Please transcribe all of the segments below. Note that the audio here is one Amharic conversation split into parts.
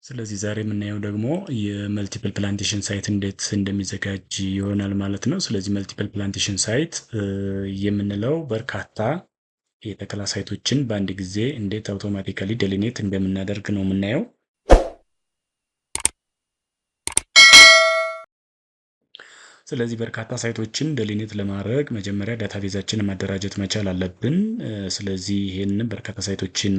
ስለዚህ ዛሬ የምናየው ደግሞ የመልቲፕል ፕላንቴሽን ሳይት እንዴት እንደሚዘጋጅ ይሆናል ማለት ነው። ስለዚህ መልቲፕል ፕላንቴሽን ሳይት የምንለው በርካታ የተከላ ሳይቶችን በአንድ ጊዜ እንዴት አውቶማቲካሊ ደሊኔት እንደምናደርግ ነው የምናየው። ስለዚህ በርካታ ሳይቶችን ደሊኔት ለማድረግ መጀመሪያ ዳታቤዛችንን ማደራጀት መቻል አለብን። ስለዚህ ይህንን በርካታ ሳይቶችን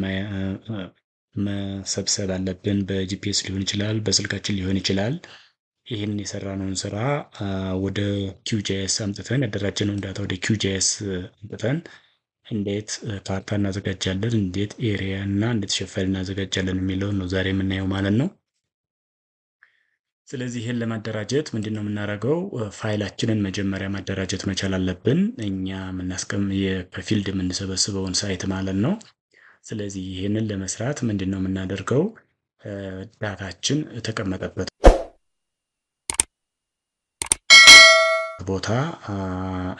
መሰብሰብ አለብን። በጂፒኤስ ሊሆን ይችላል፣ በስልካችን ሊሆን ይችላል። ይህን የሰራነውን ስራ ወደ ኪውጂኤስ አምጥተን ያደራጀነውን ዳታ ወደ ኪውጂኤስ አምጥተን እንዴት ካርታ እናዘጋጃለን፣ እንዴት ኤሪያ እና እንዴት ሸፋን እናዘጋጃለን የሚለውን ነው ዛሬ የምናየው ማለት ነው። ስለዚህ ይህን ለማደራጀት ምንድን ነው የምናደርገው? ፋይላችንን መጀመሪያ ማደራጀት መቻል አለብን። እኛ ከፊልድ የምንሰበስበውን ሳይት ማለት ነው። ስለዚህ ይህንን ለመስራት ምንድን ነው የምናደርገው? ዳታችን የተቀመጠበት ቦታ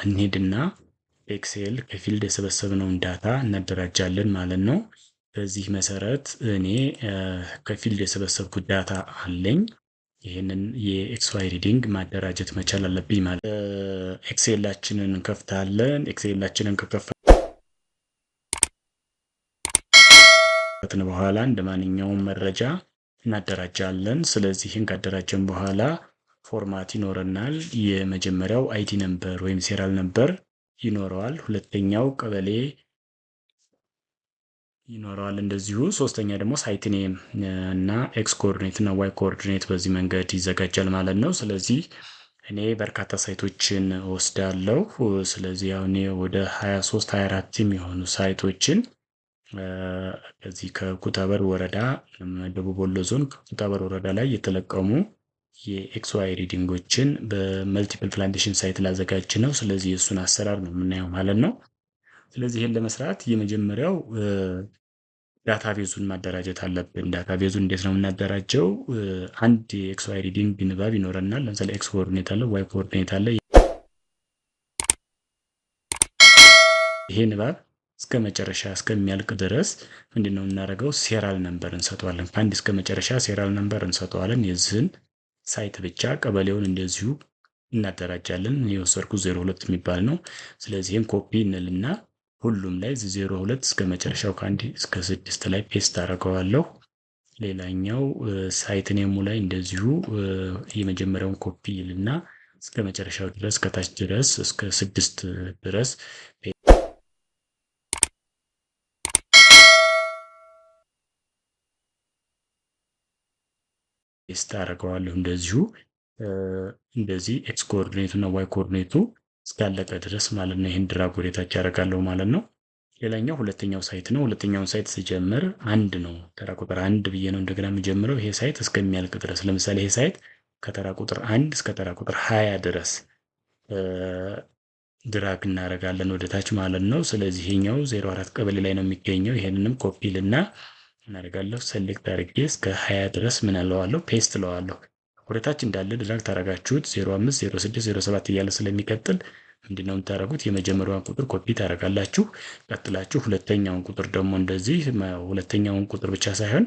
እንሄድና ኤክሴል ከፊልድ የሰበሰብነውን ዳታ እናደራጃለን ማለት ነው። በዚህ መሰረት እኔ ከፊልድ የሰበሰብኩት ዳታ አለኝ። ይህንን የኤክስዋይ ሪዲንግ ማደራጀት መቻል አለብኝ ማለት ኤክሴላችንን እንከፍታለን። ኤክሴላችንን ከከፈትን በኋላ እንደ ማንኛውም መረጃ እናደራጃለን። ስለዚህ ይህን ካደራጀን በኋላ ፎርማት ይኖረናል። የመጀመሪያው አይቲ ነምበር ወይም ሴራል ነምበር ይኖረዋል። ሁለተኛው ቀበሌ ይኖረዋል እንደዚሁ። ሶስተኛ ደግሞ ሳይት ኔም እና ኤክስ ኮኦርዲኔት እና ዋይ ኮኦርዲኔት በዚህ መንገድ ይዘጋጃል ማለት ነው። ስለዚህ እኔ በርካታ ሳይቶችን ወስዳለሁ። ስለዚህ አሁን ወደ 23 24 የሚሆኑ ሳይቶችን ከዚህ ከኩታበር ወረዳ ደቡብ ወሎ ዞን ኩታበር ወረዳ ላይ የተለቀሙ የኤክስዋይ ሪዲንጎችን በመልቲፕል ፕላንቴሽን ሳይት ላዘጋጅ ነው። ስለዚህ የእሱን አሰራር ነው የምናየው ማለት ነው። ስለዚህ ይህን ለመስራት የመጀመሪያው ዳታቤዙን ማደራጀት አለብን። ዳታቤዙን እንዴት ነው የምናደራጀው? አንድ የኤክስዋይ ሪዲንግ ንባብ ይኖረናል። ለምሳሌ ኤክስ ኮኦርዲኔት አለ፣ ዋይ ኮኦርዲኔት አለ። ይሄ ንባብ እስከ መጨረሻ እስከሚያልቅ ድረስ ምንድነው የምናደርገው? ሴራል ነምበር እንሰጠዋለን። ከአንድ እስከ መጨረሻ ሴራል ነምበር እንሰጠዋለን። የዚህን ሳይት ብቻ ቀበሌውን እንደዚሁ እናደራጃለን። የወሰድኩት 02 የሚባል ነው። ስለዚህም ኮፒ እንልና ሁሉም ላይ 02 እስከ መጨረሻው ከ1 እስከ 6 ላይ ፔስት አደርገዋለሁ። ሌላኛው ሳይት ኔሙ ላይ እንደዚሁ የመጀመሪያውን ኮፒ ይልና እስከ መጨረሻው ድረስ ከታች ድረስ እስከ 6 ድረስ ፔስት አደርገዋለሁ። እንደዚህ ኤክስ ኮኦርዲኔቱ እና ዋይ ኮኦርዲኔቱ እስካለቀ ድረስ ማለት ነው። ይህን ድራግ ወደታች ያደርጋለሁ ማለት ነው። ሌላኛው ሁለተኛው ሳይት ነው። ሁለተኛውን ሳይት ስጀምር አንድ ነው፣ ተራ ቁጥር 1 ብዬ ነው እንደገና የምጀምረው ይሄ ሳይት እስከሚያልቅ ድረስ። ለምሳሌ ይሄ ሳይት ከተራ ቁጥር 1 እስከ ተራ ቁጥር 20 ድረስ ድራግ እናደርጋለን ወደታች ማለት ነው። ስለዚህ ይሄኛው 04 ቀበሌ ላይ ነው የሚገኘው። ይሄንንም ኮፒ ልና እናደርጋለሁ። ሴሌክት አድርጌ እስከ 20 ድረስ ምን አለዋለሁ? ፔስት ለዋለሁ። ወደታች እንዳለ ድራግ ታደርጋችሁት 05 06 07 እያለ ስለሚቀጥል ምንድነው የምታደርጉት? የመጀመሪያውን ቁጥር ኮፒ ታደርጋላችሁ። ቀጥላችሁ ሁለተኛውን ቁጥር ደግሞ እንደዚህ ሁለተኛውን ቁጥር ብቻ ሳይሆን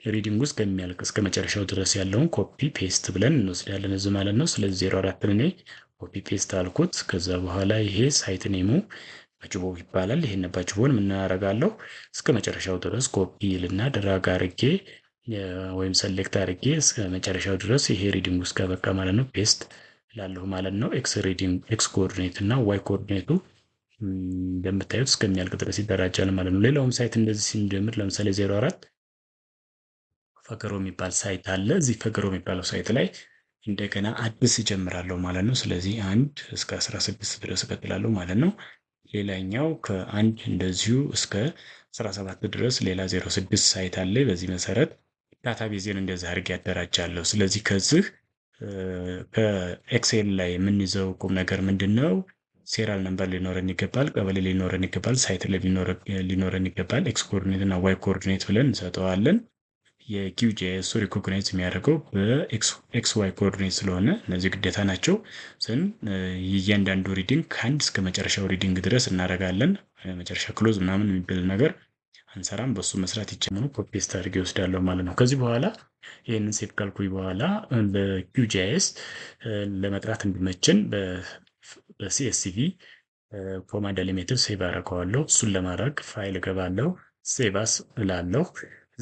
ሪዲንግ ውስጥ ከሚያልቅ እስከ መጨረሻው ድረስ ያለውን ኮፒ ፔስት ብለን እንወስዳለን እዚህ ማለት ነው። ስለዚህ 04 እኔ ኮፒ ፔስት አልኩት። ከዛ በኋላ ይሄ ሳይት ኔሙ ባጅቦ ይባላል። ይሄን ባጅቦን ምን አደርጋለሁ? እስከ መጨረሻው ድረስ ኮፒ ልና ድራግ አድርጌ ወይም ሰሌክት አድርጌ እስከ መጨረሻው ድረስ ይሄ ሪዲንግ ውስጥ ከበቃ ማለት ነው ፔስት ላለሁ ማለት ነው። ኤክስ ኮኦርዲኔት እና ዋይ ኮኦርዲኔቱ እንደምታዩት እስከሚያልቅ ድረስ ይደራጃል ማለት ነው። ሌላውም ሳይት እንደዚህ ሲንጀምር ለምሳሌ 04 ፈገሮ የሚባል ሳይት አለ። እዚህ ፈገሮ የሚባለው ሳይት ላይ እንደገና አዲስ ይጀምራለሁ ማለት ነው። ስለዚህ 1 እስከ 16 ድረስ እቀጥላለሁ ማለት ነው። ሌላኛው ከ1 እንደዚሁ እስከ 17 ድረስ ሌላ 06 ሳይት አለ። በዚህ መሰረት ዳታቤዜን እንደዚህ አድርጌ ያደራጃለሁ። ስለዚህ ከዚህ ከኤክሴል ላይ የምንይዘው ቁም ነገር ምንድን ነው? ሴራል ነምበር ሊኖረን ይገባል፣ ቀበሌ ሊኖረን ይገባል፣ ሳይት ላይ ሊኖረን ይገባል። ኤክስ ኮኦርዲኔት እና ዋይ ኮኦርዲኔት ብለን እንሰጠዋለን። የኪውጂኤስ ሪኮግናይዝ የሚያደርገው በኤክስ ዋይ ኮኦርዲኔት ስለሆነ እነዚህ ግዴታ ናቸው። እያንዳንዱ ሪዲንግ ከአንድ እስከ መጨረሻው ሪዲንግ ድረስ እናደርጋለን። መጨረሻ ክሎዝ ምናምን የሚባል ነገር አንሰራም። በሱ መስራት ይቻላል። ኮፒ ፔስት አድርጌ ወስዳለሁ ማለት ነው። ከዚህ በኋላ ይህንን ሴቭ ካልኩኝ በኋላ በQGIS ለመጥራት እንዲመችን በሲኤስቪ ኮማንድ ኤሌሜንትን ሴቭ አደርገዋለሁ። እሱን ለማድረግ ፋይል እገባለሁ፣ ሴቭ አስ እላለሁ።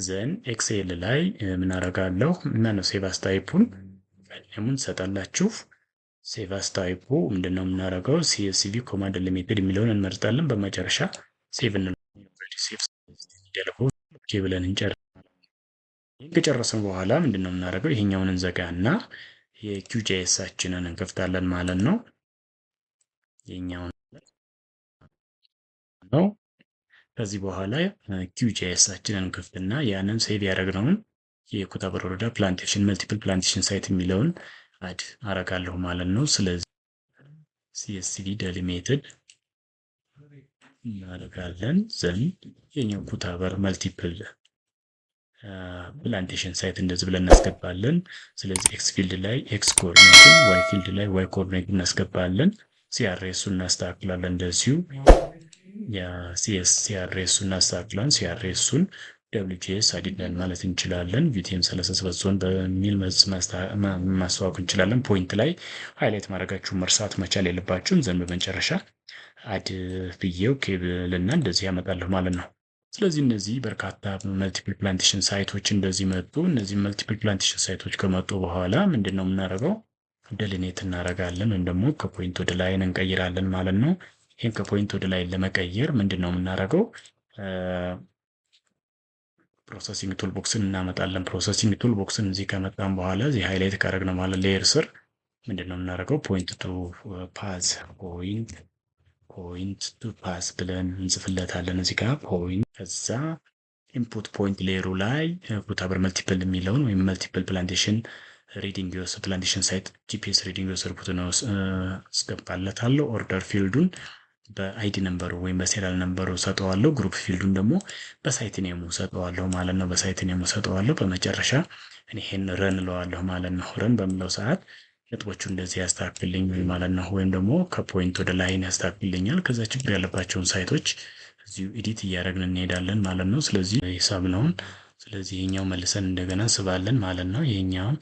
ዘን ኤክሴል ላይ ምን አደርጋለሁ እና ነው ሴቭ አስ ታይፑን ምን ትሰጣላችሁ። ሴቭ አስ ታይፑ ምንድነው የምናደርገው? ሲኤስቪ ኮማንድ ኤሌሜንትድ የሚለውን እንመርጣለን። በመጨረሻ ሴቭ ብለን እንጨርሳለን። ይህን ከጨረስን በኋላ ምንድነው የምናደርገው? ይሄኛውን እንዘጋና የQGIS-አችንን እንከፍታለን ማለት ነው። ይሄኛውን ነው። ከዚህ በኋላ QGIS-አችንን እንከፍትና ያንን ሴቭ ያደረግነውን የኩታበር ወረዳ ፕላንቴሽን መልቲፕል ፕላንቴሽን ሳይት የሚለውን አድ አረጋለሁ ማለት ነው። ስለዚህ CSV ዴሊሜትድ እናደርጋለን። ዘን የኛው ኩታበር መልቲፕል ፕላንቴሽን ሳይት እንደዚህ ብለን እናስገባለን። ስለዚህ ኤክስ ፊልድ ላይ ኤክስ ኮኦርዲኔትን፣ ዋይ ፊልድ ላይ ዋይ ኮኦርዲኔት እናስገባለን። ሲአርኤሱ እናስተካክላለን። እንደዚሁ ሲአርኤሱ እናስተካክላለን። ሲአርኤሱን WGS አዲዳን ማለት እንችላለን። ቪቲኤም 37 ዞን በሚል ማስተዋወቅ እንችላለን። ፖይንት ላይ ሃይላይት ማድረጋችሁን መርሳት መቻል የለባችሁም። ዘን በመጨረሻ አድ ብዬው ኬብልና እንደዚህ ያመጣለሁ ማለት ነው። ስለዚህ እነዚህ በርካታ መልቲፕል ፕላንቴሽን ሳይቶች እንደዚህ መጡ። እነዚህ መልቲፕል ፕላንቴሽን ሳይቶች ከመጡ በኋላ ምንድን ነው የምናደርገው? ደሊኔት እናደርጋለን ወይም ደግሞ ከፖይንት ወደ ላይን እንቀይራለን ማለት ነው። ይህን ከፖይንት ወደ ላይን ለመቀየር ምንድን ነው የምናደርገው? ፕሮሰሲንግ ቱል ቦክስን እናመጣለን። ፕሮሰሲንግ ቱል ቦክስን እዚህ ከመጣን በኋላ እዚህ ሃይላይት ካደረግነው ማለት ሌየር ስር ምንድን ነው የምናደርገው? ፖይንት ቱ ፓዝ ፖይንት ቱ ፓስ ብለን እንጽፍለታለን። እዚህ ጋር ፖይንት ከዛ ኢንፑት ፖይንት ሌየሩ ላይ ኩታበር መልቲፕል የሚለውን ወይም መልቲፕል ፕላንቴሽን ሪዲንግ ፕላንቴሽን ሳይት ጂፒኤስ ሪዲንግ የወሰድኩት ነው አስገባለታለሁ። ኦርደር ፊልዱን በአይዲ ነምበሩ ወይም በሴሪያል ነምበሩ ሰጠዋለሁ። ግሩፕ ፊልዱን ደግሞ በሳይት ኔሙ ሰጠዋለሁ ማለት ነው። በሳይት ኔሙ ሰጠዋለሁ። በመጨረሻ እኔ ይሄን ረን እለዋለሁ ማለት ነው። ረን በምለው ሰዓት ነጥቦቹ እንደዚህ ያስተካክልኝ ማለት ነው። ወይም ደግሞ ከፖይንት ወደ ላይን ያስተካክልኛል። ከዛ ችግር ያለባቸውን ሳይቶች እዚሁ ኤዲት እያደረግን እንሄዳለን ማለት ነው። ስለዚህ ሂሳብ ነውን። ስለዚህ ይሄኛው መልሰን እንደገና ስባለን ማለት ነው። ይሄኛውን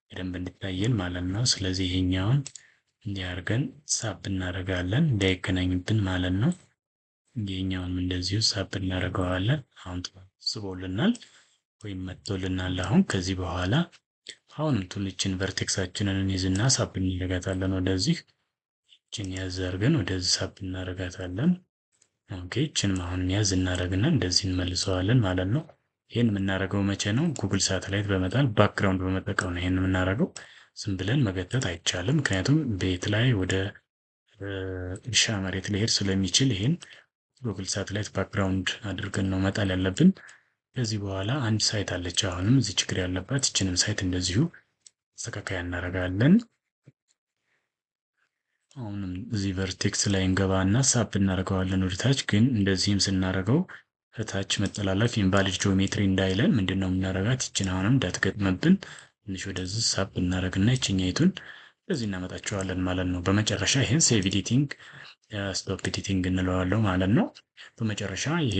በደንብ እንዲታየን ማለት ነው። ስለዚህ ይሄኛውን እንዲያርገን ሳብ እናደርጋለን እንዳይገናኝብን ማለት ነው። ይሄኛውንም እንደዚሁ ሳብ እናደርገዋለን። አሁን ስቦልናል ወይም መጥቶልናል። አሁን ከዚህ በኋላ አሁንም ቱልችን ቨርቴክሳችንን እንይዝና ሳብ እናደርጋታለን። ወደዚህ እችን ያዝ አድርገን ወደዚህ ሳብ እናደርጋታለን። ኦኬ እችንም አሁን ያዝ እናደርግና እንደዚህ እንመልሰዋለን ማለት ነው። ይሄን የምናደርገው መቼ ነው? ጉግል ሳተላይት በመጣል ባክግራውንድ በመጠቀም ነው ይሄን የምናደርገው። ዝም ብለን መገተት አይቻልም። ምክንያቱም ቤት ላይ ወደ እርሻ መሬት ሊሄድ ስለሚችል ይሄን ጉግል ሳተላይት ባክግራውንድ አድርገን ነው መጣል ያለብን። ከዚህ በኋላ አንድ ሳይት አለች አሁንም እዚህ ችግር ያለባት። እችንም ሳይት እንደዚሁ አስተካካይ እናደርጋለን። አሁንም እዚህ ቨርቴክስ ላይ እንገባና ሳብ እናደርገዋለን ወደታች። ግን እንደዚህም ስናደርገው ከታች መጠላለፍ ኢንቫሊድ ጂኦሜትሪ እንዳይለን ምንድነው የምናደርጋት? ይችን አሁንም እንዳትገጥምብን ትንሽ ወደዚህ ሳብ እናደርግና ይችኛይቱን እንደዚህ እናመጣቸዋለን ማለት ነው። በመጨረሻ ይሄን ሴቭ ኤዲቲንግ ስቶፕ ኤዲቲንግ እንለዋለን ማለት ነው። በመጨረሻ ይሄ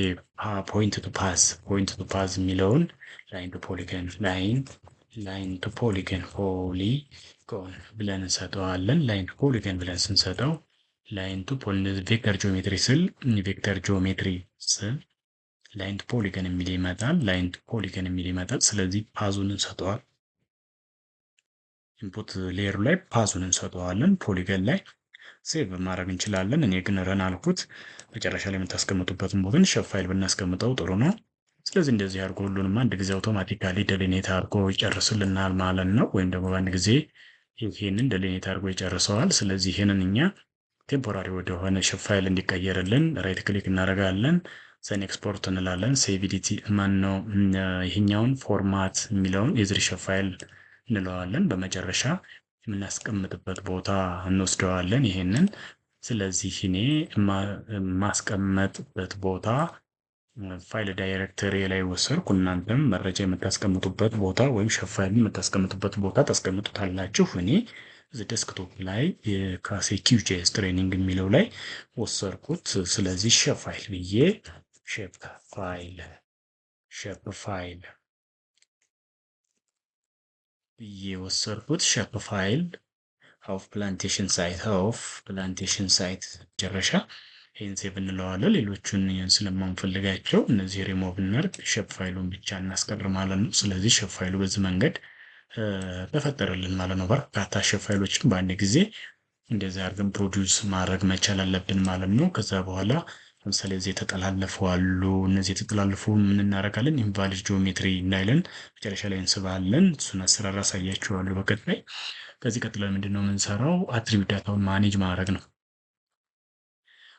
ፖይንት ቱ ፓዝ የሚለውን ላይን ቱ ፖሊገን ላይን ቱ ፖሊገን ብለን እንሰጠዋለን። ላይን ቱ ፖሊገን ብለን ስንሰጠው ላይን ቱ ቬክተር ጂኦሜትሪ ስል ቬክተር ጂኦሜትሪ ስል ላይን ቱ ፖሊገን የሚል ይመጣል። ላይን ቱ ፖሊገን የሚል ይመጣል። ስለዚህ ፓዙን እንሰጠዋል። ኢንፑት ሌየሩ ላይ ፓዙን እንሰጠዋለን። ፖሊገን ላይ ሴቭ ማድረግ እንችላለን። እኔ ግን ረን አልኩት። መጨረሻ ላይ የምታስቀምጡበትን ቦትን ሸፍ ፋይል ብናስቀምጠው ጥሩ ነው። ስለዚህ እንደዚህ አድርጎ ሁሉንም አንድ ጊዜ አውቶማቲካሊ ደሊኔት አድርጎ ይጨርስልናል ማለት ነው። ወይም ደግሞ በአንድ ጊዜ ይህንን ደሊኔት አድርጎ ይጨርሰዋል። ስለዚህ ይህንን እኛ ቴምፖራሪ ወደሆነ ሸፍ ፋይል እንዲቀየርልን ራይት ክሊክ እናደርጋለን። ዘን ኤክስፖርት እንላለን። ሴቭ ኤዲት ማን ነው ይሄኛውን ፎርማት የሚለውን የዝሪ ሸፍ ፋይል እንለዋለን። በመጨረሻ የምናስቀምጥበት ቦታ እንወስደዋለን ይሄንን። ስለዚህ እኔ ማስቀመጥበት ቦታ ፋይል ዳይሬክተሪ ላይ ወሰድኩ። እናንተም መረጃ የምታስቀምጡበት ቦታ ወይም ሸፍ ፋይል የምታስቀምጡበት ቦታ ታስቀምጡታላችሁ። እኔ እዚህ ዴስክቶፕ ላይ ካሴ QGIS ትሬኒንግ የሚለው ላይ ወሰድኩት። ስለዚህ ሸፍ ፋይል ብዬ ሼፕ ፋይል ሼፕ ፋይል ብዬ ወሰድኩት። ሼፕ ፋይል ኦፍ ፕላንቴሽን ሳይት መጨረሻ ይህን ሴቭ እንለዋለን። ሌሎቹን ስለማንፈልጋቸው እነዚህ ሪሞቭ እናድርግ። ሼፕ ፋይሉን ብቻ እናስቀር ማለት ነው። ስለዚህ ሼፕ ፋይሉ በዚህ መንገድ ተፈጠረልን ማለት ነው። በርካታ ሼፕ ፋይሎችን በአንድ ጊዜ እንደዚህ አድርገን ፕሮዲውስ ማድረግ መቻል አለብን ማለት ነው። ከዛ በኋላ ለምሳሌ እዚህ የተጠላለፉ አሉ። እነዚህ የተጠላለፉ ምን እናደርጋለን? ኢንቫሊድ ጂኦሜትሪ እንዳይለን መጨረሻ ላይ እንስባለን። እሱን አሰራር አሳያችኋለሁ በቀጣይ። ከዚህ ቀጥለን ምንድነው የምንሰራው? አትሪቢዩት ዳታውን ማኔጅ ማድረግ ነው።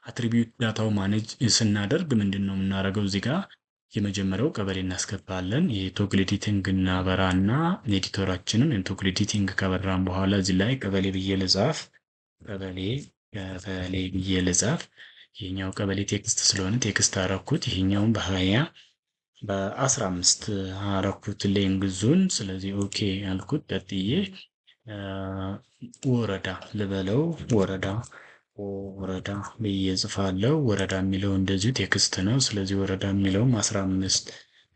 አትሪቢዩት ዳታው ማኔጅ ስናደርግ ምንድነው የምናደርገው? እዚህ ጋር የመጀመሪያው ቀበሌ እናስገባለን። የቶግል ኤዲቲንግ እናበራና ኤዲተራችንን ቶግል ኤዲቲንግ ከበራን በኋላ እዚህ ላይ ቀበሌ ብዬ ልጻፍ። ቀበሌ ብዬ ልጻፍ። ይሄኛው ቀበሌ ቴክስት ስለሆነ ቴክስት አረኩት። ይሄኛውን በ20 በ15 አረኩት ሌንግዙን። ስለዚህ ኦኬ ያልኩት ቀጥዬ ወረዳ ልበለው። ወረዳ ብዬ ጽፋለሁ። ወረዳ የሚለው እንደዚሁ ቴክስት ነው። ስለዚህ ወረዳ የሚለውም 15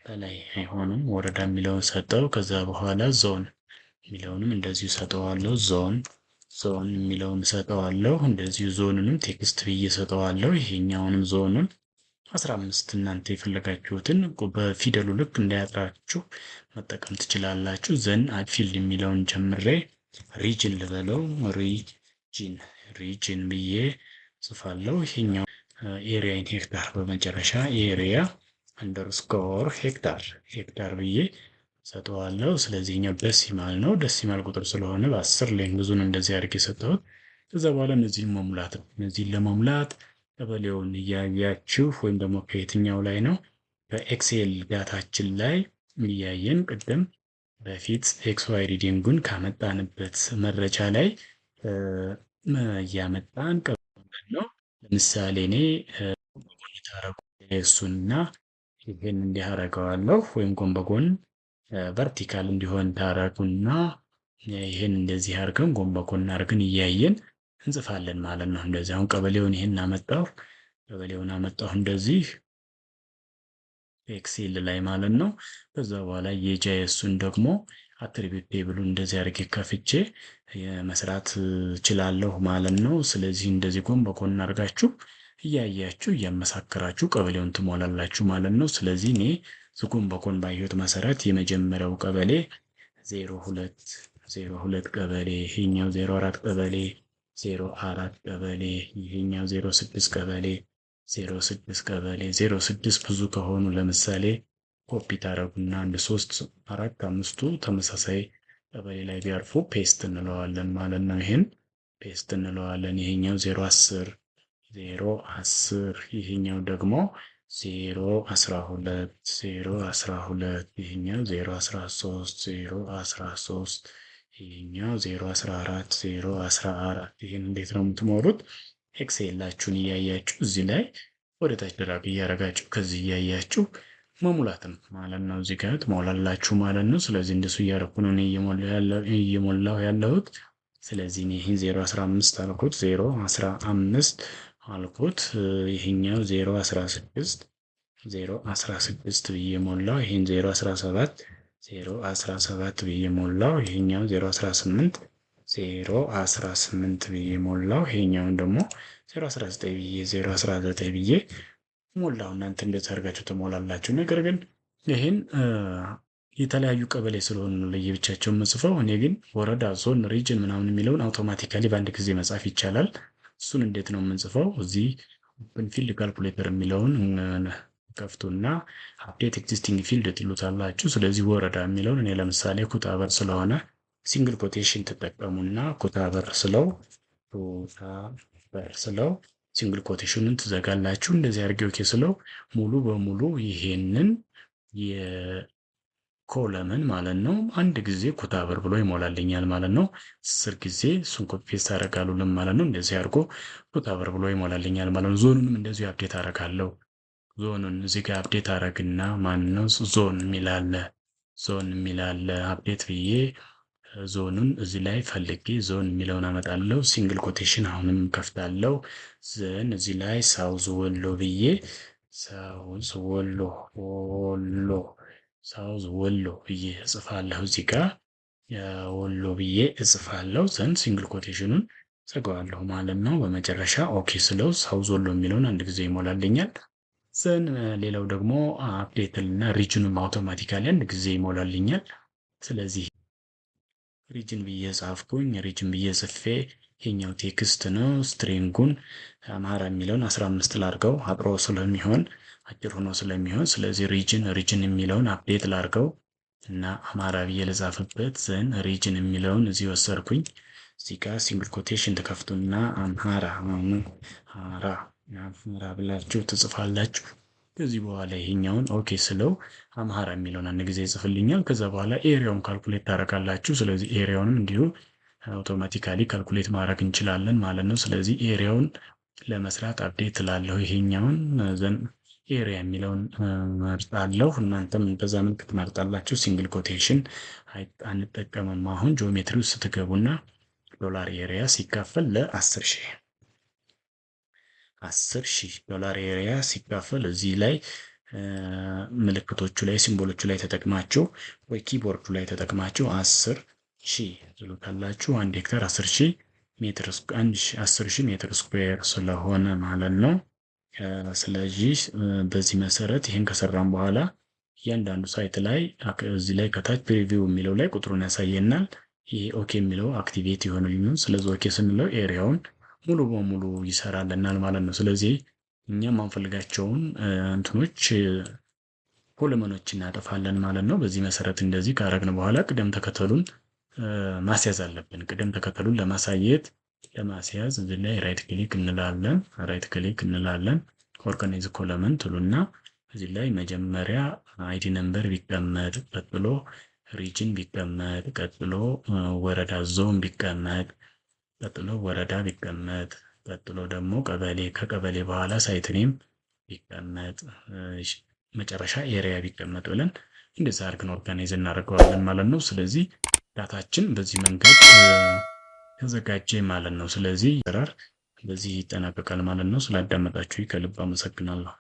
በላይ አይሆንም። ወረዳ የሚለውን ሰጠው። ከዛ በኋላ ዞን የሚለውንም እንደዚሁ ሰጠዋለሁ። ዞን የሚለውን ሰጠዋለሁ። እንደዚሁ ዞኑንም ቴክስት ብዬ ሰጠዋለሁ። ይሄኛውንም ዞኑን 15 እናንተ የፈለጋችሁትን በፊደሉ ልክ እንዳያጥራችሁ መጠቀም ትችላላችሁ። ዘን ፊልድ የሚለውን ጀምሬ ሪጅን ልበለው። ሪጅን ብዬ ጽፋለሁ። ይሄኛው ኤሪያን ሄክታር፣ በመጨረሻ ኤሪያ አንደርስኮር ሄክታር ብዬ ሰጠዋለሁ። ስለዚህ ኛው ደሲማል ነው። ደሲማል ቁጥር ስለሆነ በ10 ሌንግዙን እንደዚህ አድርጌ ሰጠሁት። ከዛ በኋላ እነዚህን መሙላት ነው። እነዚህን ለመሙላት ቀበሌውን እያያችሁ ወይም ደግሞ ከየትኛው ላይ ነው በኤክሴል ዳታችን ላይ እያየን ቅድም በፊት ኤክስ ዋይ ሪዲንጉን ካመጣንበት መረጃ ላይ እያመጣን ቀበሌውን ነው። ለምሳሌ እኔ ታረጉ እሱንና ይህን እንዲህ አደርገዋለሁ ወይም ጎን በጎን ቨርቲካል እንዲሆን ታረጉና ይህን እንደዚህ አድርገን ጎን በጎን አድርገን እያየን እንጽፋለን ማለት ነው። እንደዚህ አሁን ቀበሌውን ይህን አመጣሁ እንደዚህ ኤክሴል ላይ ማለት ነው። ከዛ በኋላ የጂአይኤሱን ደግሞ አትሪቢዩት ቴብሉን እንደዚህ አድርጌ ከፍቼ መስራት እችላለሁ ማለት ነው። ስለዚህ እንደዚህ ጎን በጎን አድርጋችሁ እያያችሁ እያመሳከራችሁ ቀበሌውን ትሞላላችሁ ማለት ነው። ስለዚህ እኔ ጎን በጎን ባየሁት መሰረት የመጀመሪያው ቀበሌ 02 ቀበሌ፣ ይሄኛው 04 ቀበሌ፣ 04 ቀበሌ፣ ይሄኛው 06 ቀበሌ፣ 06 ቀበሌ። 06 ብዙ ከሆኑ ለምሳሌ ኮፒ ታረጉና አንድ 3 4 5ቱ ተመሳሳይ ቀበሌ ላይ ቢያርፉ ፔስት እንለዋለን ማለት ነው። ይሄን ፔስት እንለዋለን። ይሄኛው 010 ይሄኛው ደግሞ 012 ይሄኛው 013 ይሄኛው 014 ይሄን እንዴት ነው የምትሞሉት? ኤክሴላችሁን እያያችሁ እዚህ ላይ ወደ ታች ድራግ እያደረጋችሁ ከዚህ እያያችሁ መሙላት ነው ማለት ነው። እዚህ ጋር ትሞላላችሁ ማለት ነው። ስለዚህ እንደሱ እያደረኩ ነው እየሞላሁ ያለሁት። ስለዚህ ይሄን 015 አልኩት፣ 015 አልኩት። ይሄኛው 016 ብዬ ሞላው። ይሄን 017 ብዬ ሞላው። ይሄኛው 018 ብዬ ሞላው። ይሄኛውን ደግሞ 019 ብዬ ሞላው። እናንተ እንደዚህ አድርጋችሁ ትሞላላችሁ። ነገር ግን ይሄን የተለያዩ ቀበሌ ስለሆኑ ለየብቻቸው የምጽፈው። እኔ ግን ወረዳ፣ ዞን፣ ሪጅን ምናምን የሚለውን አውቶማቲካሊ በአንድ ጊዜ መጻፍ ይቻላል። እሱን እንዴት ነው የምንጽፈው? እዚህ ኦፕን ፊልድ ካልኩሌተር የሚለውን ከፍቱና አፕዴት ኤግዚስቲንግ ፊልድ ትሉታላችሁ። ስለዚህ ወረዳ የሚለውን እኔ ለምሳሌ ኩታበር ስለሆነ ሲንግል ኮቴሽን ትጠቀሙና ኩታበር ስለው ሲንግል ኮቴሽኑን ትዘጋላችሁ። እንደዚህ አድርጌ ኦኬ ስለው ሙሉ በሙሉ ይሄንን የኮለምን ማለት ነው አንድ ጊዜ ኩታበር ብሎ ይሞላልኛል ማለት ነው። 10 ጊዜ እሱን ኮፒ ፔስት አደርጋለሁ ማለት ነው። እንደዚህ አድርጎ ኩታበር ብሎ ይሞላልኛል ማለት ነው። ዞኑንም እንደዚሁ አፕዴት አደርጋለሁ። ዞኑን እዚህ ጋር አፕዴት አደርግና ማነው ዞን የሚላለ አፕዴት ብዬ ዞኑን እዚህ ላይ ፈልጌ ዞን የሚለውን አመጣለሁ። ሲንግል ኮቴሽን አሁንም ከፍታለሁ። ዘን እዚህ ላይ ሳውዝ ወሎ ብዬ ሳውዝ ወሎ ወሎ ሳውዝ ወሎ ብዬ እጽፋለሁ። እዚህ ጋር ወሎ ብዬ እጽፋለሁ። ዘንድ ሲንግል ኮቴሽኑን ዘጋዋለሁ ማለት ነው። በመጨረሻ ኦኬ ስለው ሳውዝ ወሎ የሚለውን አንድ ጊዜ ይሞላልኛል። ዘን ሌላው ደግሞ አፕዴት እና ሪጅኑም አውቶማቲካሊ አንድ ጊዜ ይሞላልኛል። ስለዚህ ሪጅን ብዬ ጻፍኩኝ። ሪጅን ብዬ ጽፌ ይሄኛው ቴክስት ነው። ስትሪንጉን አማራ የሚለውን 15 ላርገው አጥሮ ስለሚሆን አጭር ሆኖ ስለሚሆን፣ ስለዚህ ሪጅን የሚለውን አፕዴት ላርገው እና አማራ ብዬ ልጻፍበት። ዘን ሪጅን የሚለውን እዚህ ወሰድኩኝ። እዚህ ጋር ሲንግል ኮቴሽን ተከፍቱና አምሃራ ብላችሁ ትጽፋላችሁ። ከዚህ በኋላ ይሄኛውን ኦኬ ስለው አምሃራ የሚለውን አንድ ጊዜ ይጽፍልኛል። ከዛ በኋላ ኤሪያውን ካልኩሌት ታደርጋላችሁ። ስለዚህ ኤሪያውንም እንዲሁ አውቶማቲካሊ ካልኩሌት ማድረግ እንችላለን ማለት ነው። ስለዚህ ኤሪያውን ለመስራት አፕዴት ላለው ይሄኛውን ዘን ኤሪያ የሚለውን መርጣለሁ። እናንተም በዛ መልክ ትመርጣላችሁ። ሲንግል ኮቴሽን አንጠቀምም። አሁን ጂኦሜትሪ ውስጥ ስትገቡና ዶላር ኤሪያ ሲካፈል $10,000 ኤሪያ ሲካፈል እዚህ ላይ ምልክቶቹ ላይ ሲምቦሎቹ ላይ ተጠቅማችሁ ወይ ኪቦርዱ ላይ ተጠቅማችሁ 10,000 ትሉታላችሁ። 1 ሄክታር 10,000 ሜትር ስኩዌር ስለሆነ ማለት ነው። ስለዚህ በዚህ መሰረት ይህን ከሰራን በኋላ እያንዳንዱ ሳይት ላይ እዚህ ላይ ከታች ፕሪቪው የሚለው ላይ ቁጥሩን ያሳየናል። ይሄ ኦኬ የሚለው አክቲቬት የሆነልን። ስለዚህ ኦኬ ስንለው ኤሪያውን ሙሉ በሙሉ ይሰራልናል ማለት ነው። ስለዚህ እኛ የማንፈልጋቸውን እንትኖች ፖሊመኖች እናጠፋለን ማለት ነው። በዚህ መሰረት እንደዚህ ካረግን በኋላ ቅደም ተከተሉን ማስያዝ አለብን። ቅደም ተከተሉን ለማስያዝ እዚህ ላይ ራይት ክሊክ እንላለን። ኦርጋናይዝ ኮለመን ትሉና እዚህ ላይ መጀመሪያ አይዲ ነምበር ቢቀመጥ፣ ቀጥሎ ሪጅን ቢቀመጥ፣ ቀጥሎ ወረዳ ዞን ቢቀመጥ፣ ቀጥሎ ወረዳ ቢቀመጥ፣ ቀጥሎ ደግሞ ቀበሌ፣ ከቀበሌ በኋላ ሳይት ኔም ቢቀመጥ፣ መጨረሻ ኤሪያ ቢቀመጥ ብለን እንደዛ አድርገን ኦርጋናይዝ እናደርገዋለን ማለት ነው። ስለዚህ ዳታችን በዚህ መንገድ ተዘጋጀ ማለት ነው። ስለዚህ በዚህ ይጠናቀቃል ማለት ነው። ስላዳመጣችሁ ከልብ አመሰግናለሁ።